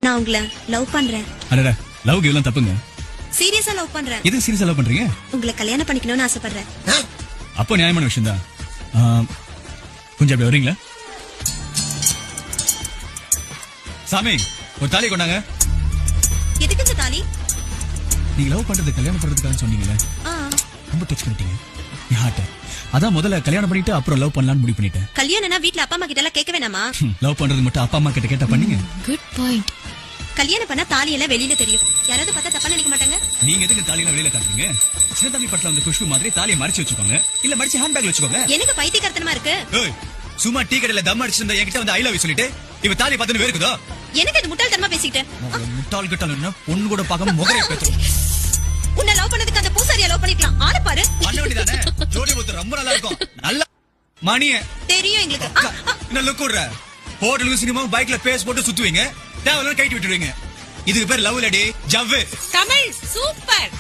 நான் உங்களை லவ் பண்றேன். அடடா, லவ் கிவ்லாம் தப்புங்க. சீரியஸா லவ் பண்றேன். எதுக்கு சீரியஸா லவ் பண்றீங்க? உங்களை கல்யாணம் பண்ணிக்கணும்னு ஆசைப்படுறேன். அப்போ நியாயமான விஷயம் தான். கொஞ்சம் அப்படி வரீங்களா? சாமி, ஒரு தாலி கொண்டாங்க. எதுக்கு இந்த தாலி? நீங்க லவ் பண்றது கல்யாணம் பண்றதுக்காக சொன்னீங்களே, ரொம்ப டச் பண்ணிட்டீங்க என் ஹார்ட்ட. அதான் முதல்ல கல்யாணம் பண்ணிட்டு அப்புறம் லவ் பண்ணலாம்னு முடிவு பண்ணிட்டேன். கல்யாணம்னா வீட்ல அப்பா அம்மா கிட்ட எல்லாம் கேட்க வேணாமா? லவ் பண்றது மட்டும் அப்பா அம்மா கிட்ட கேட்டா பண்ணீங்க. Good point. கல்யாணம் பண்ணா தாலி எல்லாம் வெளியில தெரியும். யாராவது பார்த்தா தப்பா நினைக்க மாட்டாங்க. நீங்க எதுக்கு தாலியெல்லாம் வெளியில காட்டுறீங்க? சின்னதம்பி பட்ல வந்து குஷ்பு மாதிரி தாலியை மறைச்சு வச்சுக்கோங்க, இல்ல மறைச்சு ஹேண்ட் பேக்ல வச்சுக்கோங்க. எனக்கு பைத்தியக்காரத்தனமா இருக்கு. ஏய், சும்மா டீ கடையில தம் அடிச்சிருந்தா என்கிட்ட வந்து ஐ லவ் யூ சொல்லிட்டு இவ தாலி பார்த்துன்னு வேறுக்குதோ? எனக்கு இது முட்டாள்தனமா பேசிக்கிட்டேன். முட்டாள் கிட்டால் என்ன பொண்ணு கூட பார்க்காம முகரை பேத்துறோம். உன்னை லவ் பண்ணதுக்கு அந்த பூசாரியா லவ் பண்ணிக்கலாம். ஆளு பாரு. பண்ண வேண்டியதானே? ஜோடி ஒருத்தர் ரொம்ப நல்லா இருக்கும். நல்ல மணிய தெரியும் எங்களுக்கு. என்ன லுக் விடுற? ஹோட்டலுக்கு சினிமா பைக்ல பேஸ் போட்டு சுத்துவீங்க, தேவையில்லாம் கைட்டு விட்டுருவீங்க. இதுக்கு பேர் லவ் இல்லடி, ஜவ்வு. தமிழ் சூப்பர்.